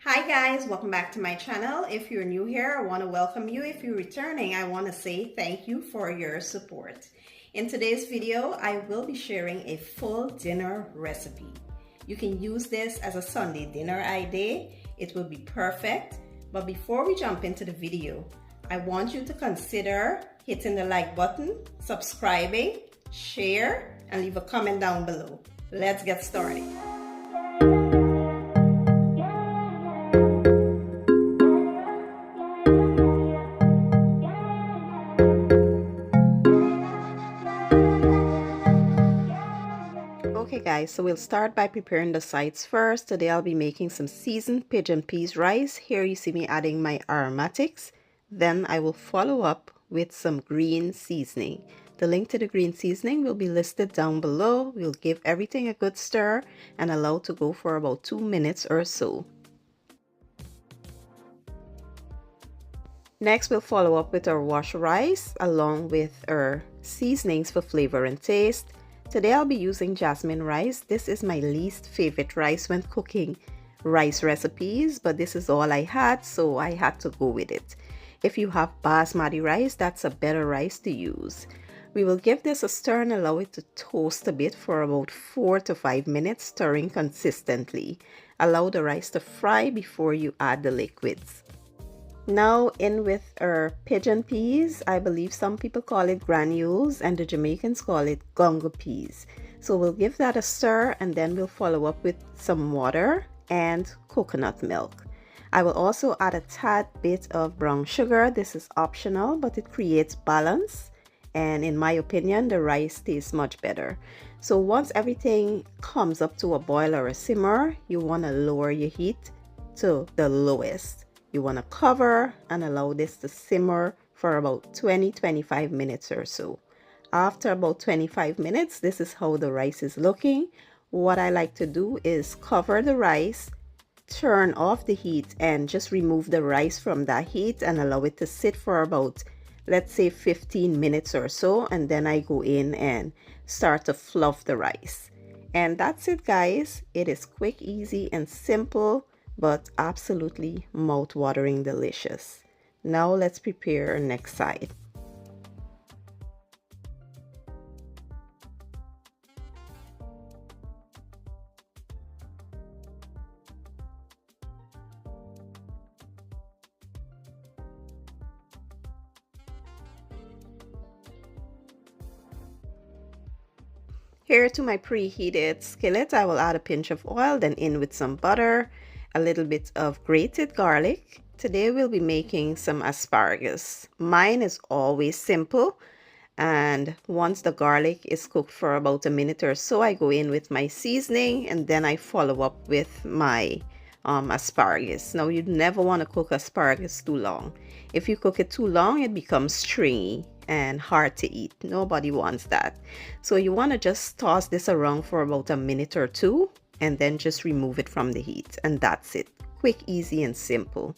Hi guys, welcome back to my channel. If you're new here, I want to welcome you. If you're returning, I want to say thank you for your support. In today's video, I will be sharing a full dinner recipe. You can use this as a Sunday dinner idea. It will be perfect. But before we jump into the video, I want you to consider hitting the like button, subscribing, share, and leave a comment down below. Let's get started. Okay guys, so we'll start by preparing the sides first. Today I'll be making some seasoned pigeon peas rice. Here you see me adding my aromatics. Then I will follow up with some green seasoning. The link to the green seasoning will be listed down below. We'll give everything a good stir and allow to go for about 2 minutes or so. Next, we'll follow up with our washed rice along with our seasonings for flavor and taste. Today I'll be using jasmine rice. This is my least favorite rice when cooking rice recipes, but this is all I had, so I had to go with it. If you have basmati rice, that's a better rice to use. We will give this a stir and allow it to toast a bit for about 4 to 5 minutes, stirring consistently. Allow the rice to fry before you add the liquids. Now in with our pigeon peas. I believe some people call it granules and the Jamaicans call it gungo peas. So we'll give that a stir and then we'll follow up with some water and coconut milk. I will also add a tad bit of brown sugar. This is optional, but it creates balance, and in my opinion the rice tastes much better. So once everything comes up to a boil or a simmer, you want to lower your heat to the lowest. You want to cover and allow this to simmer for about 20-25 minutes or so. After about 25 minutes, this is how the rice is looking. What I like to do is cover the rice, turn off the heat, and just remove the rice from that heat and allow it to sit for about, let's say, 15 minutes or so. And then I go in and start to fluff the rice. And that's it, guys. It is quick, easy, and simple, but absolutely mouth-watering delicious. Now let's prepare our next side. Here to my preheated skillet, I will add a pinch of oil, then in with some butter, a little bit of grated garlic. Today we'll be making some asparagus. Mine is always simple, and once the garlic is cooked for about a minute or so, I go in with my seasoning and then I follow up with my asparagus. Now you never want to cook asparagus too long. If you cook it too long, it becomes stringy and hard to eat. Nobody wants that. So you want to just toss this around for about a minute or two and then just remove it from the heat, and that's it. Quick, easy, and simple.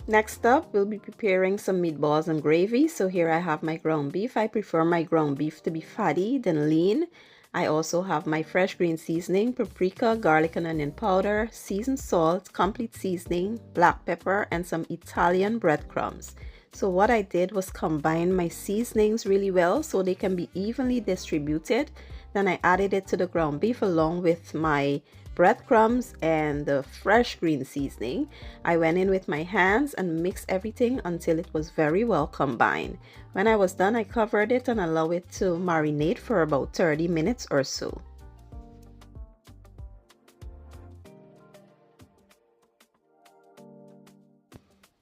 Next up, we'll be preparing some meatballs and gravy. So here I have my ground beef. I prefer my ground beef to be fatty than lean. I also have my fresh green seasoning, paprika, garlic and onion powder, seasoned salt, complete seasoning, black pepper, and some Italian breadcrumbs. So what I did was combine my seasonings really well so they can be evenly distributed. Then I added it to the ground beef along with my breadcrumbs and the fresh green seasoning. I went in with my hands and mixed everything until it was very well combined. When I was done, I covered it and allowed it to marinate for about 30 minutes or so.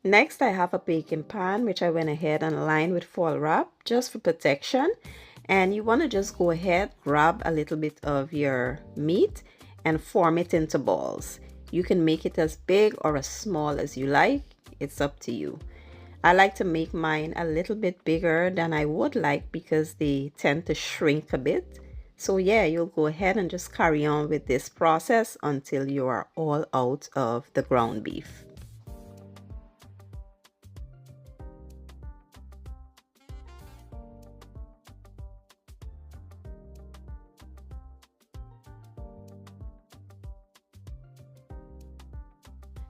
Next, I have a baking pan which I went ahead and lined with foil wrap just for protection. And you want to just go ahead, grab a little bit of your meat and form it into balls. You can make it as big or as small as you like. It's up to you. I like to make mine a little bit bigger than I would like because they tend to shrink a bit. So yeah, you'll go ahead and just carry on with this process until you are all out of the ground beef.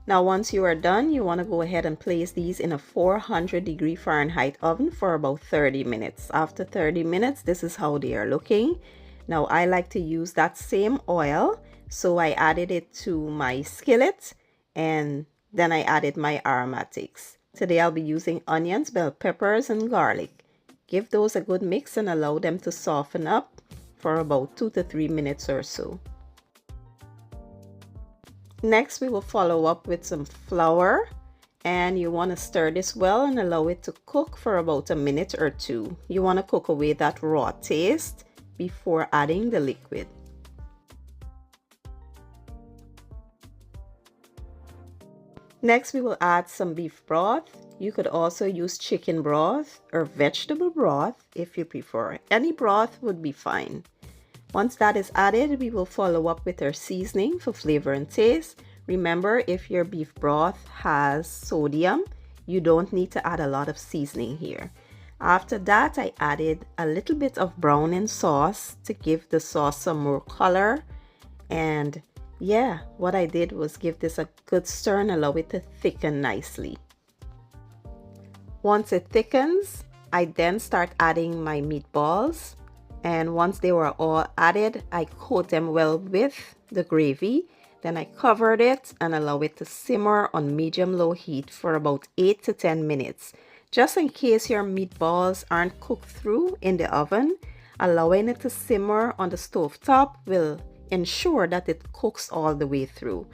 Now once you are done, you want to go ahead and place these in a 400-degree Fahrenheit oven for about 30 minutes. After 30 minutes, this is how they are looking. Now I like to use that same oil, so I added it to my skillet and then I added my aromatics. Today I'll be using onions, bell peppers, and garlic. Give those a good mix and allow them to soften up for about 2 to 3 minutes or so. Next, we will follow up with some flour, and you want to stir this well and allow it to cook for about a minute or two. You want to cook away that raw taste before adding the liquid. Next, we will add some beef broth. You could also use chicken broth or vegetable broth if you prefer. Any broth would be fine. Once that is added, we will follow up with our seasoning for flavor and taste. Remember, if your beef broth has sodium, you don't need to add a lot of seasoning here. After that, I added a little bit of browning sauce to give the sauce some more color. And yeah, what I did was give this a good stir and allow it to thicken nicely. Once it thickens, I then start adding my meatballs. And once they were all added, I coat them well with the gravy. Then I covered it and allow it to simmer on medium-low heat for about 8 to 10 minutes. Just in case your meatballs aren't cooked through in the oven, allowing it to simmer on the stove top will ensure that it cooks all the way through.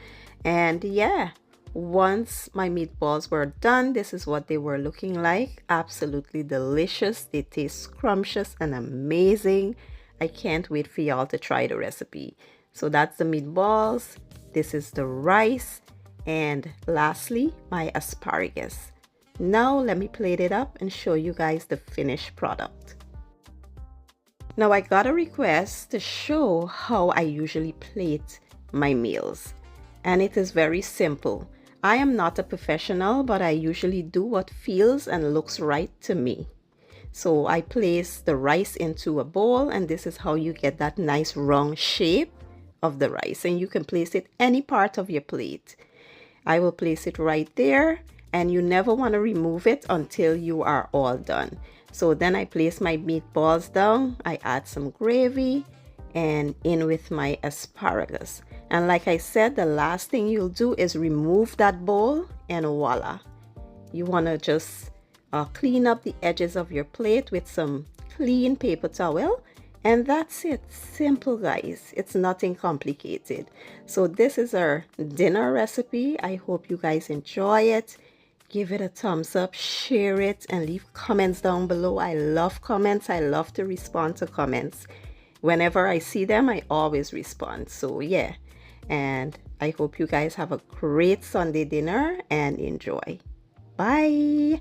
And yeah, once my meatballs were done, this is what they were looking like. Absolutely delicious. They taste scrumptious and amazing. I can't wait for y'all to try the recipe. So that's the meatballs. This is the rice. And lastly, my asparagus. Now let me plate it up and show you guys the finished product. Now I got a request to show how I usually plate my meals. And it is very simple. I am not a professional, but I usually do what feels and looks right to me. So I place the rice into a bowl, and this is how you get that nice round shape of the rice. And you can place it any part of your plate. I will place it right there, and you never want to remove it until you are all done. So then I place my meatballs down, I add some gravy, and in with my asparagus. And like I said, the last thing you'll do is remove that bowl, and voila. You want to just clean up the edges of your plate with some clean paper towel, and that's it. Simple, guys. It's nothing complicated. So this is our dinner recipe. I hope you guys enjoy it. Give it a thumbs up, share it, and leave comments down below. I love comments. I love to respond to comments. Whenever I see them, I always respond. So yeah, and I hope you guys have a great Sunday dinner and enjoy. Bye.